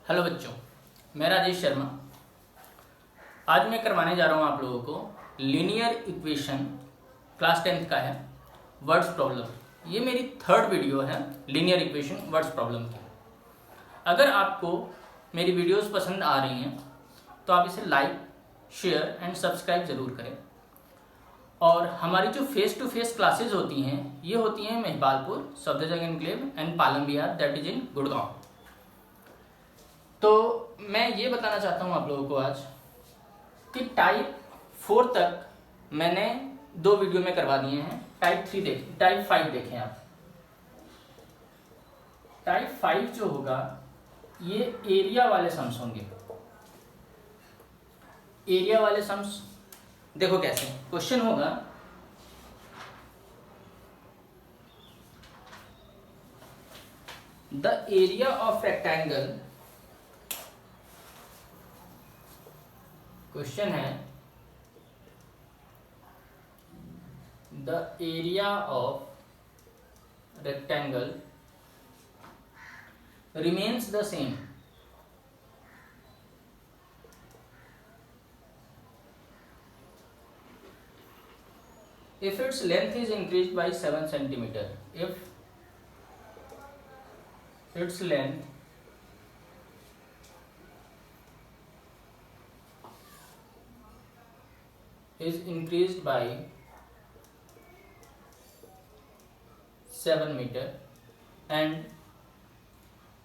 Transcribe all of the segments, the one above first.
Hello बच्चों, मैं राजेश शर्मा। आज मैं करवाने जा रहा हूँ आप लोगों को लीनियर इक्वेशन क्लास 10th का है वर्ड्स प्रॉब्लम। ये मेरी थर्ड वीडियो है लीनियर इक्वेशन वर्ड्स प्रॉब्लम की। अगर आपको मेरी वीडियोस पसंद आ रही हैं तो आप इसे लाइक, शेयर एंड सब्सक्राइब ज़रूर करें। और हमारी जो फेस टू फेस क्लासेज होती हैं ये होती हैं Mahipalpur, Safdarjung enclave and Palam Bihar, that is in Gurgaon. तो मैं ये बताना चाहता हूँ आप लोगों को आज कि टाइप 4 तक मैंने 2 वीडियो में करवा दिए हैं। टाइप 5 देखें आप। टाइप 5 जो होगा ये एरिया वाले सम्स होंगे। एरिया वाले सम्स देखो कैसे क्वेश्चन होगा, the area of rectangle. Question है the area of rectangle remains the same if its length is increased by 7 centimeter. If its length is increased by 7 meter and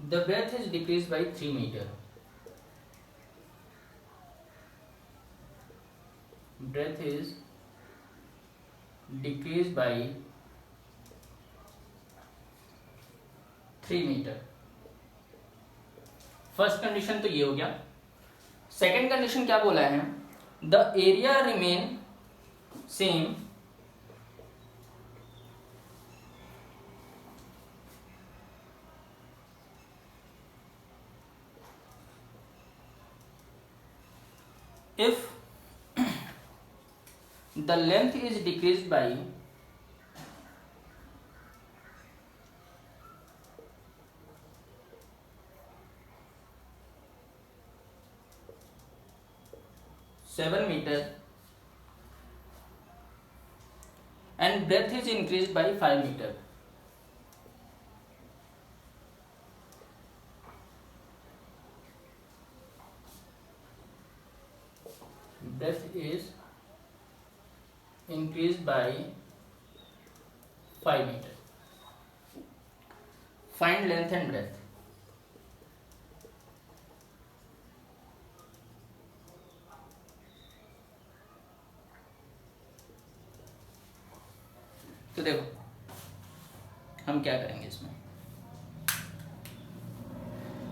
the breadth is decreased by 3 meter. Breadth is decreased by 3 meter. First condition तो ये हो गया। Second condition क्या बोला है, the area remain same if the length is decreased by 7 meter and breadth is increased by 5 meter. Breadth is increased by 5 meter. Find length and breadth. तो देखो हम क्या करेंगे इसमें।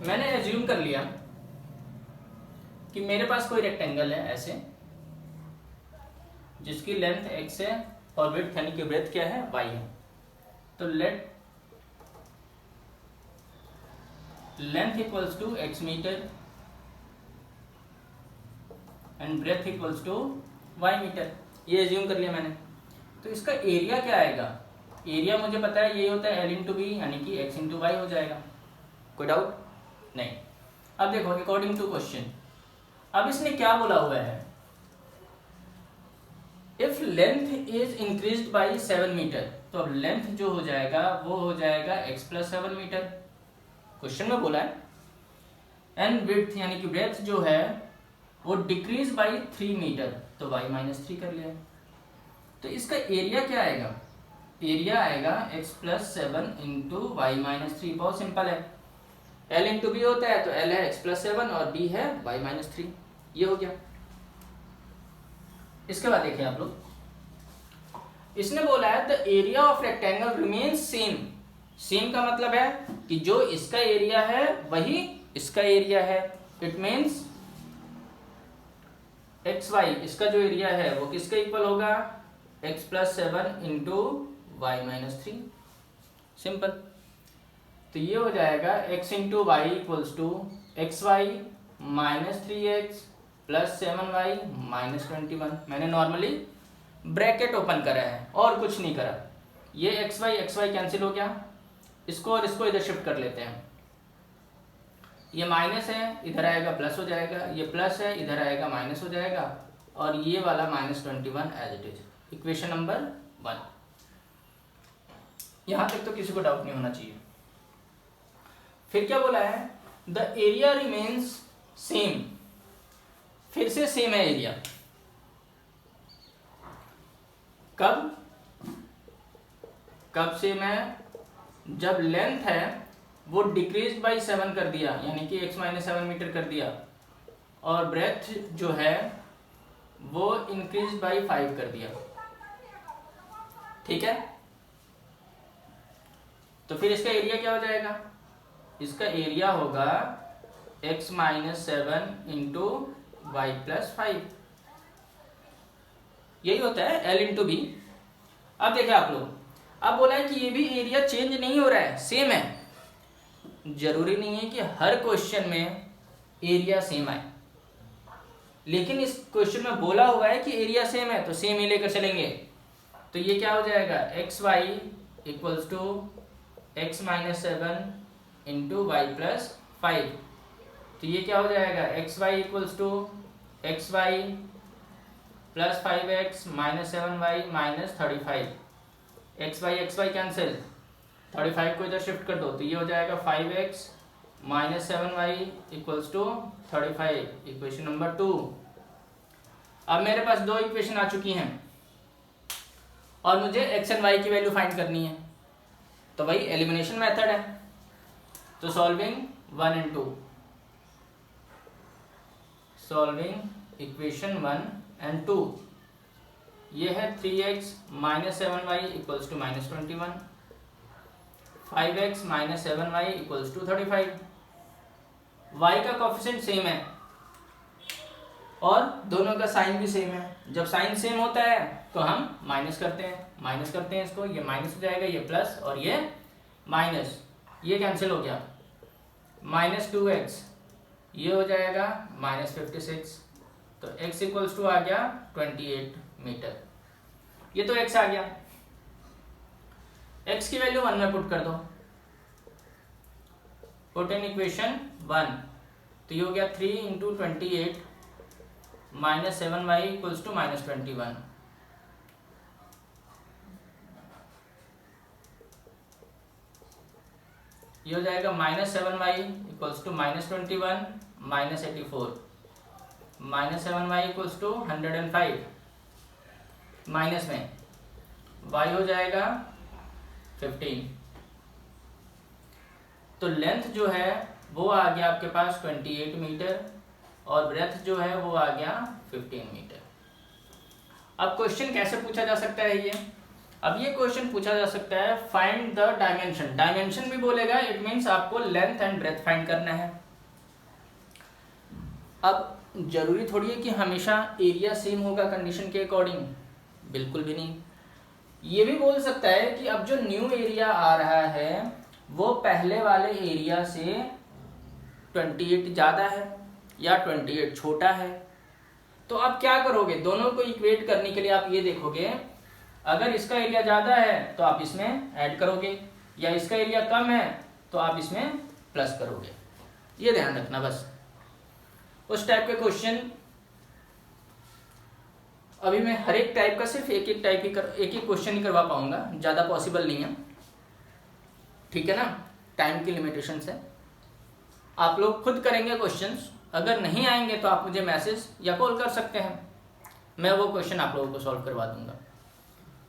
मैंने एज्यूम कर लिया कि मेरे पास कोई रेक्टेंगल है ऐसे, जिसकी लेंथ x है और विड्थ यानी कि ब्रेथ क्या है, y है। तो let length equals to x metre and breadth equals to y metre, ये एज्यूम कर लिया मैंने। तो इसका एरिया क्या आएगा, एरिया मुझे पता है ये होता है L इंटू बी यानी कि x इंटू वाई हो जाएगा। कोई डाउट नहीं। अब देखो अकॉर्डिंग टू क्वेश्चन, अब इसने क्या बोला हुआ है, if length is increased by 7 metre, तो अब लेंथ जो हो जाएगा वो हो जाएगा x प्लस 7 मीटर, क्वेश्चन में बोला है। एंड विड्थ यानी कि ब्रेथ जो है वो डिक्रीज बाय 3 मीटर, तो y माइनस 3 कर लिया। तो इसका एरिया क्या आएगा, एरिया आएगा x plus 7 into Y minus 3। बहुत सिंपल है, L इंटू बी होता है तो L है x प्लस 7 और b है y माइनस 3, ये हो गया। इसके बाद देखिए आप लोग, इसने बोला है the area of rectangle remains same. Same का मतलब है कि जो इसका एरिया है वही इसका एरिया है। इट मीन्स एक्स वाई, इसका जो एरिया है वो किसका इक्वल होगा, x plus 7 into Y minus 3। Simple. तो ये हो जाएगा x into Y equals to X Y minus 3x plus 7y minus 21। मैंने नॉर्मली ब्रैकेट ओपन करा है और कुछ नहीं करा। ये एक्स वाई कैंसिल हो गया, इसको और इसको इधर शिफ्ट कर लेते हैं। ये माइनस है, इधर आएगा प्लस हो जाएगा, ये प्लस है, इधर आएगा माइनस हो जाएगा, और ये वाला -21 as it is. Equation number 1। यहां तक तो किसी को डाउट नहीं होना चाहिए। फिर क्या बोला है, द एरिया रिमेन्स सेम। फिर से सेम है एरिया, कब सेम है, जब लेंथ है वो डिक्रीज बाई 7 कर दिया, यानी कि x - 7 मीटर कर दिया, और ब्रेथ जो है वो इंक्रीज बाई 5 कर दिया। ठीक है, तो फिर इसका एरिया क्या हो जाएगा, इसका एरिया होगा x - 7 इंटू वाई प्लस 5। यही होता है L इंटू बी। अब देखिए आप लोग, अब बोला है कि ये भी एरिया चेंज नहीं हो रहा है, सेम है। जरूरी नहीं है कि हर क्वेश्चन में एरिया सेम आए, लेकिन इस क्वेश्चन में बोला हुआ है कि एरिया सेम है, तो सेम ही लेकर चलेंगे। तो ये क्या हो जाएगा, X Y equals to x - 7 into Y plus 5। तो ये क्या हो जाएगा, X Y equals to X Y plus 5x - 7y - 35। X Y cancel, 35 को इधर शिफ्ट कर दो, तो ये हो जाएगा 5x - 7y equals to 35। Equation number 2। अब मेरे पास दो इक्वेशन आ चुकी हैं और मुझे x एंड y की वैल्यू फाइंड करनी है, तो भाई एलिमिनेशन मेथड है। तो solving 1 and 2, solving equation 1 and 2, ये है 3x - 7y equals to -21, 5x - 7y equals to 35। y का कोफिशिएंट सेम है और दोनों का साइन भी सेम है। जब साइन सेम होता है तो हम माइनस करते हैं इसको, ये माइनस हो जाएगा, ये प्लस और ये माइनस, ये कैंसिल हो गया, -2x, ये हो जाएगा -56। तो x इक्वल्स टू आ गया 28 मीटर। ये तो x आ गया, x की वैल्यू 1 में पुट कर दो, पुट इन इक्वेशन 1। तो ये हो गया 3 इंटू 28 - 7y इक्वल्स टू -21। ये हो जाएगा -7y equals to -21 -84, -7y equals to 105, minus में y हो जाएगा 15। तो लेंथ जो है वो आ गया आपके पास 28 मीटर और ब्रेथ जो है वो आ गया 15 मीटर। अब क्वेश्चन कैसे पूछा जा सकता है ये, अब ये क्वेश्चन पूछा जा सकता है फाइंड द डायमेंशन। डायमेंशन भी बोलेगा, इट मीन्स आपको लेंथ एंड ब्रेथ फाइंड करना है। अब जरूरी थोड़ी है कि हमेशा एरिया सेम होगा कंडीशन के अकॉर्डिंग, बिल्कुल भी नहीं। ये भी बोल सकता है कि अब जो न्यू एरिया आ रहा है वो पहले वाले एरिया से 28 ज़्यादा है या 28 छोटा है। तो आप क्या करोगे, दोनों को इक्वेट करने के लिए आप ये देखोगे, अगर इसका एरिया ज़्यादा है तो आप इसमें ऐड करोगे, या इसका एरिया कम है तो आप इसमें प्लस करोगे। ये ध्यान रखना बस। उस टाइप के क्वेश्चन अभी मैं हर एक टाइप का सिर्फ एक एक क्वेश्चन ही करवा पाऊंगा, ज़्यादा पॉसिबल नहीं है, ठीक है ना, टाइम की लिमिटेशन से। आप लोग खुद करेंगे क्वेश्चंस, अगर नहीं आएंगे तो आप मुझे मैसेज या कॉल कर सकते हैं, मैं वो क्वेश्चन आप लोगों को सॉल्व करवा दूंगा।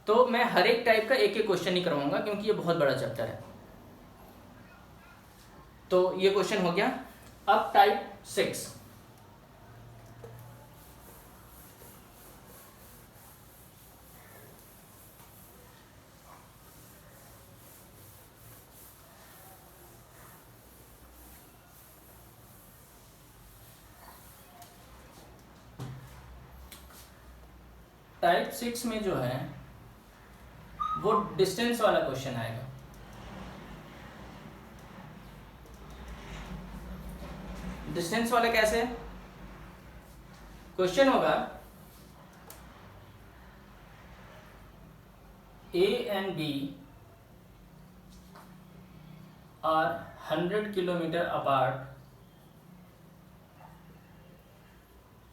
तो मैं हर एक टाइप का एक क्वेश्चन ही करवाऊंगा क्योंकि ये बहुत बड़ा चैप्टर है। तो ये क्वेश्चन हो गया। अब टाइप 6, टाइप 6 में जो है वो डिस्टेंस वाला क्वेश्चन आएगा। डिस्टेंस वाला कैसे क्वेश्चन होगा, A and B are 100 kilometre apart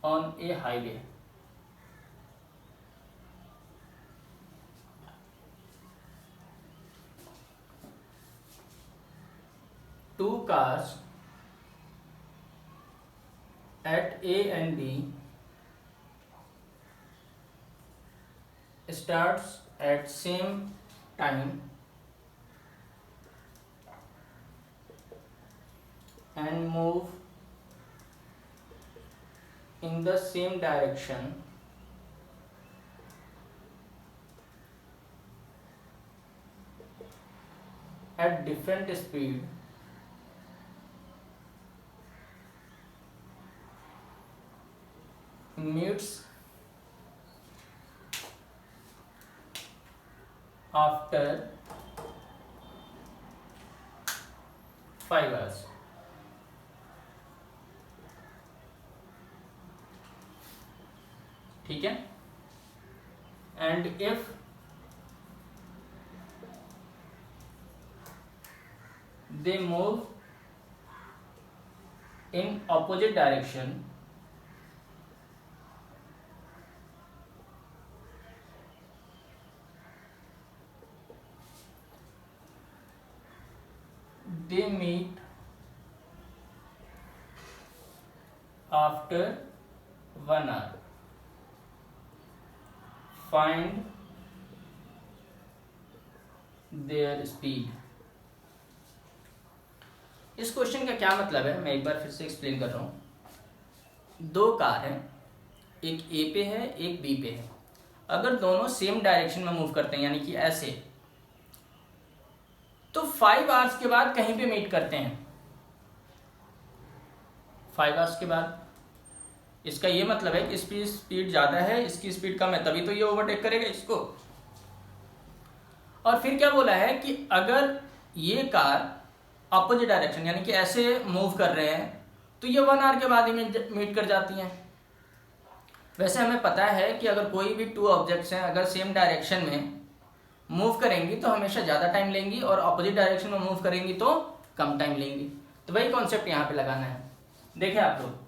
on A highway. Two cars at A and B starts at same time and move in the same direction at different speed meets after 5 hours। ठीक है। And if they move in opposite direction they meet after 1 hour। find their speed। इस question का क्या मतलब है मैं एक बार फिर से एक्सप्लेन कर रहा हूँ। दो कार हैं, एक ए पे है एक बी पे है। अगर दोनों सेम डायरेक्शन में मूव करते हैं यानी कि ऐसे, तो 5 आवर्स के बाद कहीं पे मीट करते हैं। 5 आवर्स के बाद, इसका ये मतलब है कि इसकी स्पीड ज़्यादा है, इसकी स्पीड कम है, तभी तो ये ओवरटेक करेगा इसको। और फिर क्या बोला है कि अगर ये कार अपोजिट डायरेक्शन यानी कि ऐसे मूव कर रहे हैं तो ये 1 आवर के बाद ही मीट कर जाती हैं। वैसे हमें पता है कि अगर कोई भी 2 ऑब्जेक्ट्स हैं अगर सेम डायरेक्शन में मूव करेंगी तो हमेशा ज़्यादा टाइम लेंगी और अपोजिट डायरेक्शन में मूव करेंगी तो कम टाइम लेंगी। तो वही कॉन्सेप्ट यहाँ पे लगाना है। देखिए आप लोग,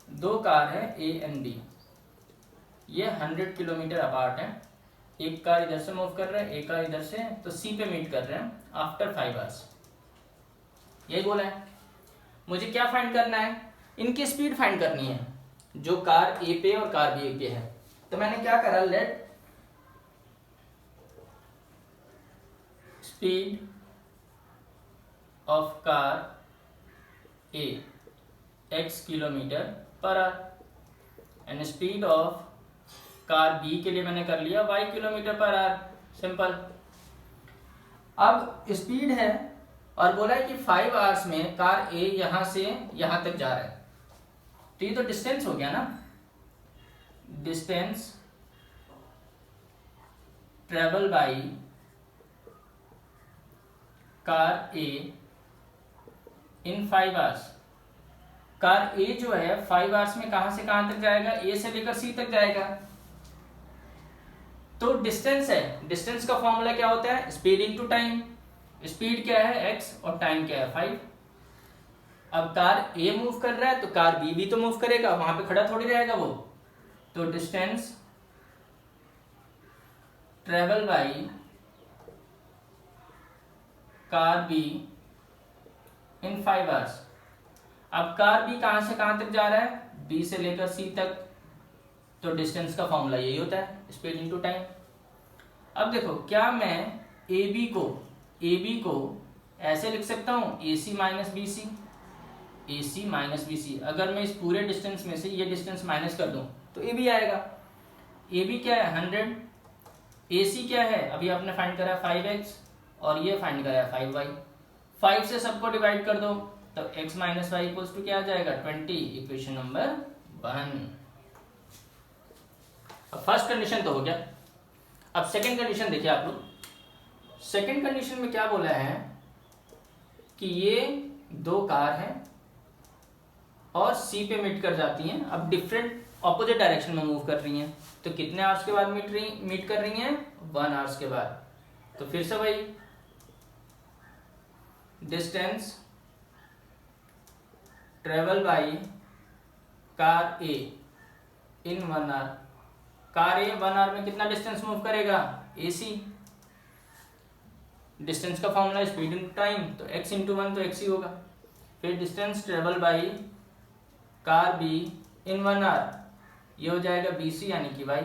दो कार है ए एंड बी, ये 100 किलोमीटर अपार्ट है। एक कार इधर से मूव कर रहा है, एक कार इधर से, तो सी पे मीट कर रहे हैं आफ्टर 5 आवर्स। यही बोला है। मुझे क्या फाइंड करना है, इनकी स्पीड फाइंड करनी है, जो कार ए पे और कार बी पे है। तो मैंने क्या करा, let speed of car A x kilometre per hour and speed of car B के लिए मैंने कर लिया y kilometre per hour. Simple. अब स्पीड है और बोला है कि 5 आवर्स में कार ए यहां से यहां तक जा रहा है, तो ये तो डिस्टेंस हो गया ना। Distance travel by car A in 5 hours. Car A जो है 5 आवर्स में कहां से कहां तक जाएगा, ए से लेकर सी तक जाएगा। तो डिस्टेंस है, डिस्टेंस का फॉर्मूला क्या होता है, स्पीड इनटू टाइम। स्पीड क्या है x और टाइम क्या है 5। अब कार ए मूव कर रहा है तो कार बी भी तो मूव करेगा, वहां पे खड़ा थोड़ी रहेगा वो। तो distance travel by car be in 5 hours. अब कार बी कहां से कहां तक जा रहा है, बी से लेकर सी तक, तो डिस्टेंस का फॉर्मूला यही होता है, स्पीड इनटू टाइम। अब देखो, क्या मैं ए बी को ऐसे लिख सकता हूं, ए सी माइनस बी सी। अगर मैं इस पूरे डिस्टेंस में से ये डिस्टेंस माइनस कर दूं तो ए बी आएगा। ए बी क्या है 100, ए सी क्या है अभी आपने फाइंड करा 5x और ये फाइंड करा 5y। 5 से सबको डिवाइड कर दो तो x minus Y equals to क्या आ जाएगा 20। Equation number 1। अब फर्स्ट कंडीशन तो हो गया। अब सेकंड कंडीशन देखिए आप लोग। सेकंड कंडीशन में क्या बोला है कि ये दो कार हैं और सी पे मीट कर जाती हैं। अब डिफरेंट ऑपोजिट डायरेक्शन में मूव कर रही हैं, तो कितने आवर्स के बाद मीट कर रही हैं 1 आवर्स के बाद। तो फिर से वही distance travel by car A in 1 hour. Car A 1 hour में कितना डिस्टेंस मूव करेगा, AC। डिस्टेंस का फॉर्मूला स्पीड इंटू टाइम, तो x इंटू 1 तो x ही होगा। फिर distance travel by car B in 1 hour, ये हो जाएगा BC यानी कि y।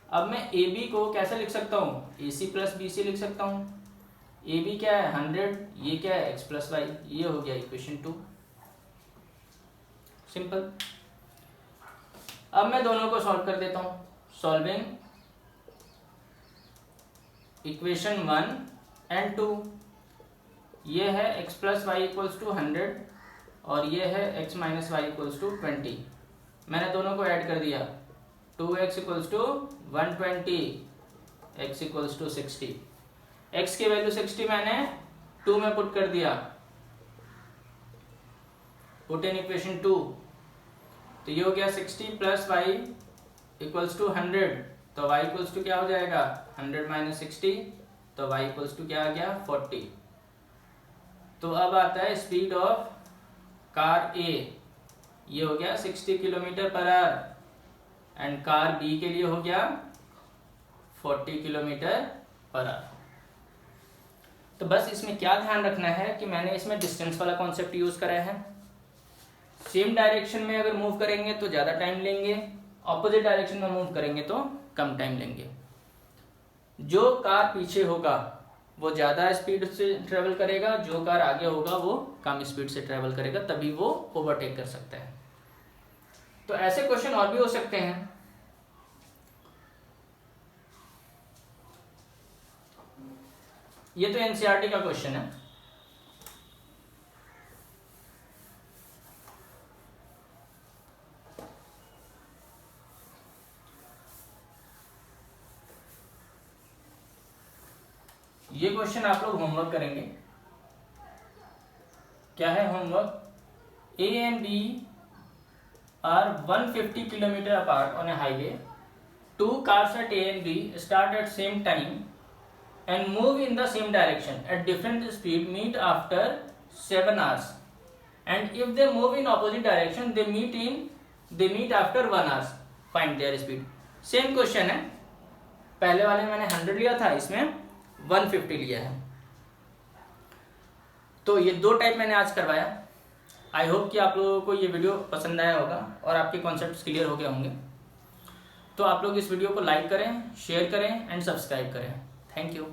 अब मैं AB को कैसे लिख सकता हूँ, AC प्लस BC लिख सकता हूँ। AB क्या है 100, ये क्या है x प्लस y, ये हो गया इक्वेशन 2। सिंपल। अब मैं दोनों को सॉल्व कर देता हूँ। सॉल्विंग इक्वेशन 1 एंड 2, ये है x plus Y equals to 100 और ये है x minus Y equals to 20। मैंने दोनों को ऐड कर दिया, 2x equals to 120, x equals to 60। x की वैल्यू 60 मैंने 2 में पुट कर दिया, पुट इन इक्वेशन 2, तो ये हो गया 60 प्लस वाई इक्वल्स टू 100, तो y इक्वल्स टू क्या हो जाएगा 100 माइनस 60, तो y इक्वल्स टू क्या आ गया 40। तो अब आता है स्पीड ऑफ कार A, ये हो गया 60 kilometre per hour and car B के लिए हो गया 40 किलोमीटर पर आवर। तो बस इसमें क्या ध्यान रखना है कि मैंने इसमें डिस्टेंस वाला कॉन्सेप्ट यूज करा है। सेम डायरेक्शन में अगर मूव करेंगे तो ज़्यादा टाइम लेंगे, ऑपोजिट डायरेक्शन में मूव करेंगे तो कम टाइम लेंगे। जो कार पीछे होगा वो ज़्यादा स्पीड से ट्रेवल करेगा, जो कार आगे होगा वो कम स्पीड से ट्रेवल करेगा, तभी वो ओवरटेक कर सकता है। तो ऐसे क्वेश्चन और भी हो सकते हैं। ये तो एनसीईआरटी का क्वेश्चन है। ये क्वेश्चन आप लोग होमवर्क करेंगे। क्या है homework, A and B are 150 kilometre apart on a highway. 2 cars at A and B start at same time and move in the same direction at different speed, meet after 7 hours. And if they move in opposite direction, they meet after 1 hour. Find their speed. Same question है। पहले वाले में मैंने 100 लिया था, इसमें 150 लिया है। तो ये 2 टाइप मैंने आज करवाया। आई होप कि आप लोगों को ये वीडियो पसंद आया होगा और आपके कॉन्सेप्ट्स क्लियर हो गए होंगे। तो आप लोग इस वीडियो को लाइक करें, शेयर करें एंड सब्सक्राइब करें। Thank you.